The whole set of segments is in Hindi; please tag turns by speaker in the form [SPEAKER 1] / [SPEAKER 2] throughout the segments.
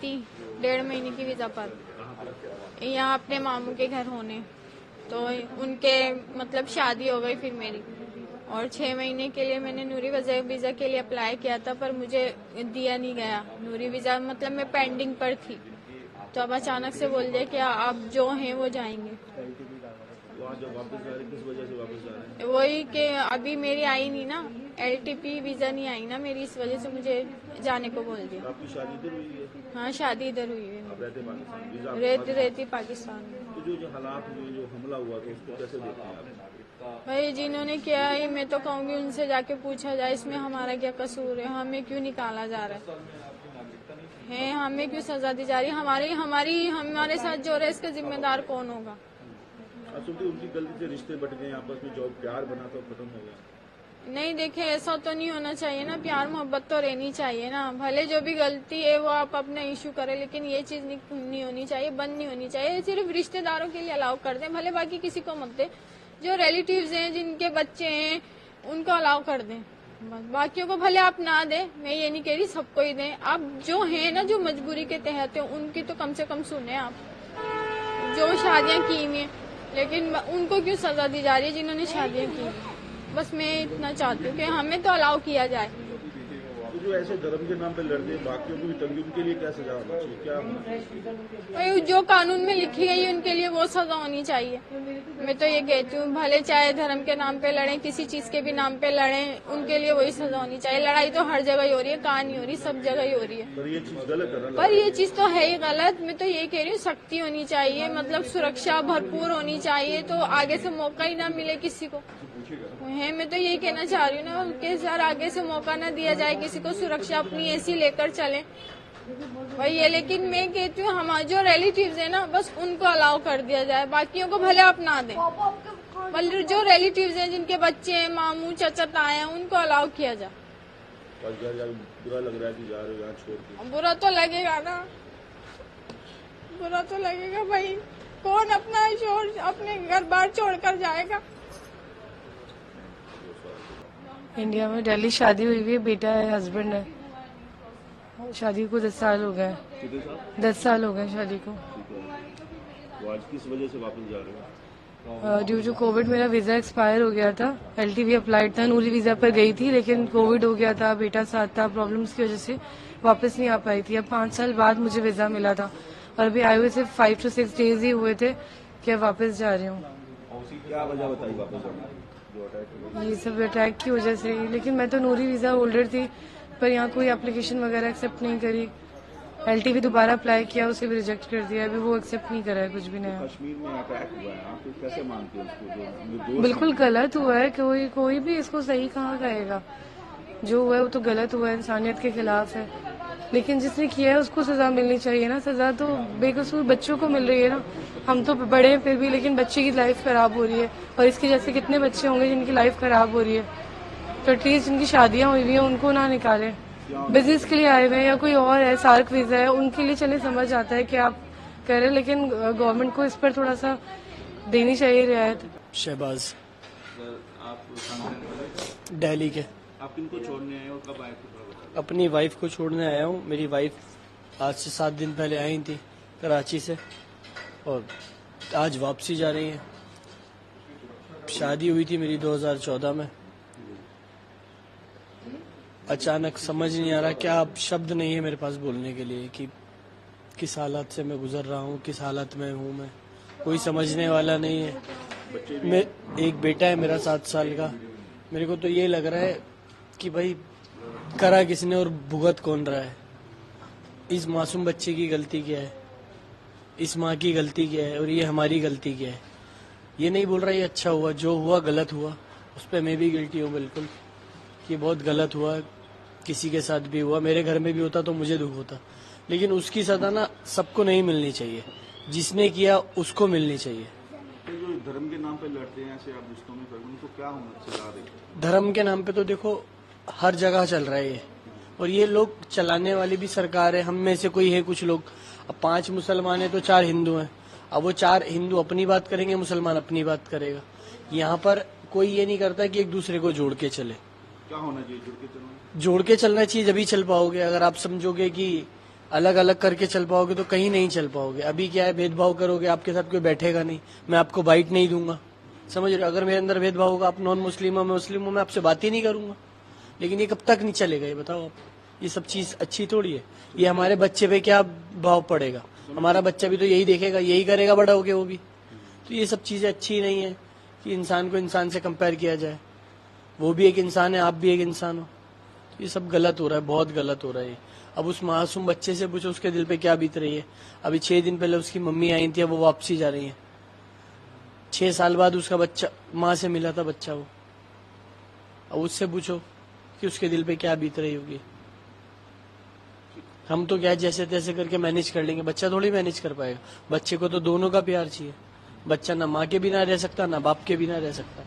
[SPEAKER 1] थी 1.5 महीने की वीजा पर, यहाँ अपने मामू के घर होने, तो उनके मतलब शादी हो गई फिर मेरी, और 6 महीने के लिए मैंने नूरी वीजा के लिए अप्लाई किया था, पर मुझे दिया नहीं गया नूरी वीजा, मतलब मैं पेंडिंग पर थी। तो अब अचानक से बोल दिया कि आप जो हैं वो जाएंगे।
[SPEAKER 2] जब वापस जा रहे किस वजह से वापस जा रहे हैं?
[SPEAKER 1] वही कि अभी मेरी आई नहीं ना, LTP वीजा नहीं आई ना मेरी, इस वजह से मुझे जाने को बोल दिया।
[SPEAKER 2] आपकी शादी इधर हुई है?
[SPEAKER 1] हाँ, शादी इधर हुई है।
[SPEAKER 2] आप रहते पाकिस्तान? वीजा
[SPEAKER 1] रहती पाकिस्तान में।
[SPEAKER 2] तो जो हालात हुए, जो हमला हुआ था, उसको कैसे देखते हैं आप?
[SPEAKER 1] भाई जिन्होंने किया है, मैं तो कहूँगी उनसे जाके पूछा जाए इसमें हमारा क्या कसूर है, हमें क्यों निकाला जा रहा है, हमें क्यों सजा दी जा रही है, हमारे साथ जो रहा है इसका जिम्मेदार कौन होगा?
[SPEAKER 2] उनकी गलती से रिश्ते बट गए आपस में, जो प्यार बना तो खत्म हो गया।
[SPEAKER 1] नहीं देखे, ऐसा तो नहीं होना चाहिए ना, प्यार मोहब्बत तो रहनी चाहिए ना। भले जो भी गलती है वो आप अपना इशू करें, लेकिन ये चीज नहीं होनी चाहिए, बंद नहीं होनी चाहिए। सिर्फ रिश्तेदारों के लिए अलाउ कर दें, भले बाकी किसी को मत दें। जो रिलेटिव्स हैं, जिनके बच्चे हैं, उनको अलाउ कर दें, बस। बाकियों को भले आप ना दें, मैं ये नहीं कह रही सबको ही दें। आप जो है ना, जो मजबूरी के तहत है, उनकी तो कम से कम सुने आप, जो शादियां की हुई हैं, लेकिन उनको क्यों सजा दी जा रही है जिन्होंने शादियां की। बस मैं इतना चाहती हूँ कि हमें तो अलाउ किया जाए।
[SPEAKER 2] तो जो ऐसे धर्म के नाम पे लड़ते हैं, बाकियों को भी तंगी, उनके लिए क्या सजा होना चाहिए, क्या होना चाहिए?
[SPEAKER 1] भाई जो कानून में लिखी गई है उनके लिए वो सजा होनी चाहिए। मैं तो ये कहती हूँ, भले चाहे धर्म के नाम पे लड़े, किसी चीज के भी नाम पे लड़े, उनके लिए वही सजा होनी चाहिए। लड़ाई तो हर जगह ही हो रही है, कहाँ नहीं हो रही, सब जगह ही हो रही है।
[SPEAKER 2] पर ये चीज गलत है ना?
[SPEAKER 1] पर ये चीज तो है ही गलत। मैं तो ये कह रही हूँ, सख्ती होनी चाहिए, मतलब सुरक्षा भरपूर होनी चाहिए, तो आगे से मौका ही ना मिले किसी को है। मैं तो यही कहना चाह रही हूँ ना कि सर आगे से मौका ना दिया जाए किसी को, सुरक्षा अपनी ऐसी लेकर चले भाई ये। लेकिन मैं कहती हूँ हमारे जो रिलेटिव्स है ना, बस उनको अलाउ कर दिया जाए, बाकियों को भले आप ना दें। बल्कि जो रिलेटिव्स हैं, जिनके बच्चे हैं, मामू चाचा ताए हैं, उनको अलाउ किया जाए।
[SPEAKER 2] बुरा लग रहा है कि जा रहे हो यहाँ छोड़ के?
[SPEAKER 1] बुरा तो लगेगा ना, बुरा तो लगेगा भाई। कौन अपने घर बार छोड़कर जाएगा?
[SPEAKER 3] इंडिया में दिल्ली शादी हुई है, बेटा है, हस्बैंड है। शादी को 10 साल हो गए। 10 साल हो गए शादी को।
[SPEAKER 2] तो आज किस वजह से वापस जा रहे हो?
[SPEAKER 3] ड्यू टू कोविड मेरा वीजा एक्सपायर हो गया था। LTV अप्लाइड था, नूरी वीजा पर गई थी, लेकिन कोविड हो गया था, बेटा साथ था, प्रॉब्लम्स की वजह से वापस नहीं आ पाई थी। अब 5 साल बाद मुझे वीजा मिला था, और अभी आए हुए सिर्फ 5 to 6 डेज ही हुए थे कि अब वापस जा रही हूँ।
[SPEAKER 2] क्या वजह बताई वापस जाने की?
[SPEAKER 3] ये सब अटैक की वजह से। लेकिन मैं तो नूरी वीजा होल्डर थी, पर यहाँ कोई एप्लीकेशन वगैरह एक्सेप्ट नहीं करी। LTV दोबारा अप्लाई किया, उसे भी रिजेक्ट कर दिया, अभी वो एक्सेप्ट नहीं करा है कुछ भी नया।
[SPEAKER 2] कश्मीर में अटैक हुआ है, आप कैसे मानते हैं उसको?
[SPEAKER 3] बिल्कुल गलत हुआ है, कोई भी इसको सही कहाँ कहेगा। जो हुआ है वो तो गलत हुआ है, इंसानियत के खिलाफ है। लेकिन जिसने किया है उसको सजा मिलनी चाहिए ना। सजा तो बेकसूर बच्चों को मिल रही है ना। हम तो बड़े हैं फिर भी, लेकिन बच्चे की लाइफ खराब हो रही है, और इसके जैसे कितने बच्चे होंगे जिनकी लाइफ खराब हो रही है। तो एटलीस्ट जिनकी शादियां हुई हुई हैं उनको ना निकालें। बिजनेस के लिए आए हुए हैं या कोई और है, सार्क वीजा है, उनके लिए चले समझ आता है कि आप कह रहे हैं, लेकिन गवर्नमेंट को इस पर थोड़ा सा देनी चाहिए रियायत।
[SPEAKER 4] शहबाज,
[SPEAKER 2] आप
[SPEAKER 4] दिल्ली के।
[SPEAKER 2] आप किनको छोड़ने आए और कब आए थे?
[SPEAKER 4] अपनी वाइफ को छोड़ने आया हूँ। मेरी वाइफ आज से 7 दिन पहले आई थी कराची से, और आज वापसी जा रही है। शादी हुई थी मेरी 2014 में। अचानक समझ नहीं आ रहा, क्या अब शब्द नहीं है मेरे पास बोलने के लिए कि किस हालत से मैं गुजर रहा हूँ, किस हालत में हूँ मैं। कोई समझने वाला नहीं है। मैं एक बेटा है मेरा 7 साल का। मेरे को तो ये लग रहा है कि भाई करा किसने और भुगत कौन रहा है। इस मासूम बच्चे की गलती क्या है, इस माँ की गलती क्या है, और ये हमारी गलती क्या है। ये नहीं बोल रहा ये अच्छा हुआ, जो हुआ गलत हुआ, उस पर मैं भी गिल्टी हूँ बिल्कुल कि बहुत गलत हुआ। किसी के साथ भी हुआ, मेरे घर में भी होता तो मुझे दुख होता, लेकिन उसकी सजा ना सबको नहीं मिलनी चाहिए, जिसने किया उसको मिलनी चाहिए।
[SPEAKER 2] तो जो धर्म के नाम पे लड़ते हैं ऐसे, आप रिश्तों में उनको क्या होना चाहिए?
[SPEAKER 4] धर्म के नाम पे तो देखो हर जगह चल रहा है ये, और ये लोग चलाने वाली भी सरकार है। हम में से कोई है कुछ लोग, अब 5 मुसलमान है तो 4 हिंदू हैं। अब वो 4 हिंदू अपनी बात करेंगे, मुसलमान अपनी बात करेगा। यहाँ पर कोई ये नहीं करता कि एक दूसरे को जोड़ के चले।
[SPEAKER 2] क्या होना चाहिए? जुड़ के चलना,
[SPEAKER 4] जोड़ के चलना चाहिए, जब ही चल पाओगे। अगर आप समझोगे कि अलग अलग करके चल पाओगे तो कहीं नहीं चल पाओगे। अभी क्या है, भेदभाव करोगे, आपके साथ कोई बैठेगा नहीं, मैं आपको बाइट नहीं दूंगा, समझ रहे हो। अगर मेरे अंदर भेदभाव होगा, आप नॉन मुस्लिम हो, मैं मुस्लिम हूं, मैं आपसे बात ही नहीं करूंगा। लेकिन ये कब तक नहीं चलेगा, ये बताओ आप। ये सब चीज अच्छी थोड़ी है। ये हमारे बच्चे पे क्या भाव पड़ेगा, हमारा बच्चा भी तो यही देखेगा, यही करेगा बड़ा होके वो भी। तो ये सब चीजें अच्छी नहीं है कि इंसान को इंसान से कंपेयर किया जाए। वो भी एक इंसान है, आप भी एक इंसान हो। तो ये सब गलत हो रहा है, बहुत गलत हो रहा है। अब उस मासूम बच्चे से पूछो उसके दिल पे क्या बीत रही है। अभी 6 दिन पहले उसकी मम्मी आई थी, अब वो वापसी जा रही है। 6 साल बाद उसका बच्चा माँ से मिला था बच्चा वो। अब उससे पूछो कि उसके दिल पे क्या बीत रही होगी। हम तो क्या जैसे तैसे करके मैनेज कर लेंगे, बच्चा थोड़ी मैनेज कर पाएगा। बच्चे को तो दोनों का प्यार चाहिए। बच्चा ना माँ के बिना रह सकता, ना बाप के बिना रह सकता।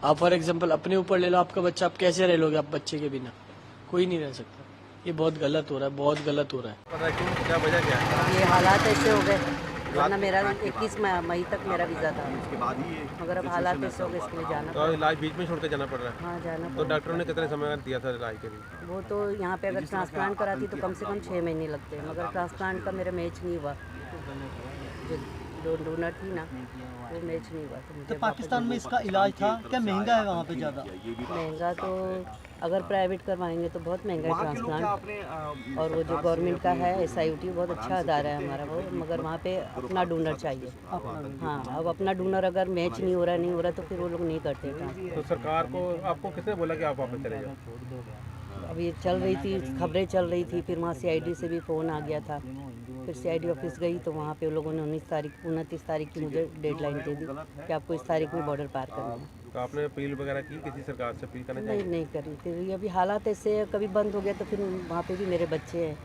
[SPEAKER 4] आप फॉर एग्जाम्पल अपने ऊपर ले लो, आपका बच्चा, आप कैसे रह लोगे आप बच्चे के बिना? कोई नहीं रह सकता। ये बहुत गलत हो रहा है, बहुत गलत हो रहा है।
[SPEAKER 2] पता है क्यों, क्या वजह क्या है?
[SPEAKER 5] ये हालात ऐसे हो गए, वरना मेरा 21 मई तक मेरा वीज़ा था,
[SPEAKER 2] इसके बाद ही ये
[SPEAKER 5] मगर अब हालात ऐसे हो गए, इसके लिए जाना
[SPEAKER 2] तो इलाज बीच में छोड़ के जाना पड़ रहा है।
[SPEAKER 5] हाँ जाना
[SPEAKER 2] तो डॉक्टरों ने कितने समय दिया था इलाज के लिए?
[SPEAKER 5] वो तो यहाँ पे अगर ट्रांसप्लांट कराती तो कम से कम 6 महीने लगते, मगर ट्रांसप्लांट का मेरा मैच नहीं हुआ। जो डोनर थी ना, वो मैच नहीं हुआ। तो मुझे
[SPEAKER 6] तो पाकिस्तान में इसका इलाज था, क्या महंगा है वहाँ पे ज़्यादा?
[SPEAKER 5] महंगा तो अगर प्राइवेट करवाएंगे तो बहुत महंगा है ट्रांसप्लांट। और वो जो गवर्नमेंट का है SIUT, बहुत अच्छा अदारा है हमारा वो, मगर वहाँ पे अपना डोनर चाहिए। हाँ, अब अपना डोनर अगर मैच नहीं हो रहा तो फिर वो लोग नहीं करते ट्रांसप्लांट।
[SPEAKER 2] तो सरकार को आपको किसने बोला कि आप वापस चले जाओ?
[SPEAKER 5] अब ये चल रही थी, खबरें चल रही थी, फिर वहाँ CID से भी फ़ोन आ गया था। फिर CID ऑफिस गई तो वहाँ पे उन लोगों ने 29 तारीख की मुझे डेडलाइन दे दी कि आपको इस तारीख में बॉर्डर पार करना है।
[SPEAKER 2] तो आपने अपील वगैरह की किसी सरकार से? अपील करना चाहिए?
[SPEAKER 5] नहीं करी। फिर अभी हालात ऐसे है, कभी बंद हो गया तो फिर वहाँ पे भी मेरे बच्चे हैं,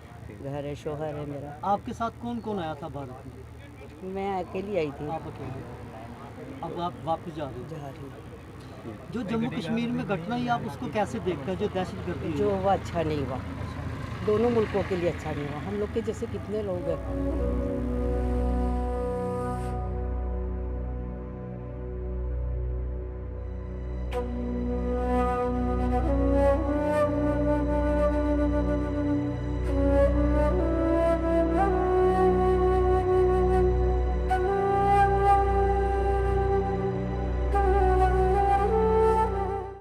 [SPEAKER 5] घर है, शोहर है मेरा।
[SPEAKER 6] आपके साथ कौन कौन आया था भारत में?
[SPEAKER 5] मैं अकेली आई थी।
[SPEAKER 6] आप अकेले, अब आप वापस जा रहे
[SPEAKER 5] जा रही हूँ।
[SPEAKER 6] हो। जो जम्मू कश्मीर में घटना हुई, आप उसको कैसे देखते हैं, जो दहशतगर्दी
[SPEAKER 5] जो हुआ अच्छा नहीं हुआ, दोनों मुल्कों के लिए अच्छा नहीं हुआ। हम लोग के जैसे कितने लोग हैं।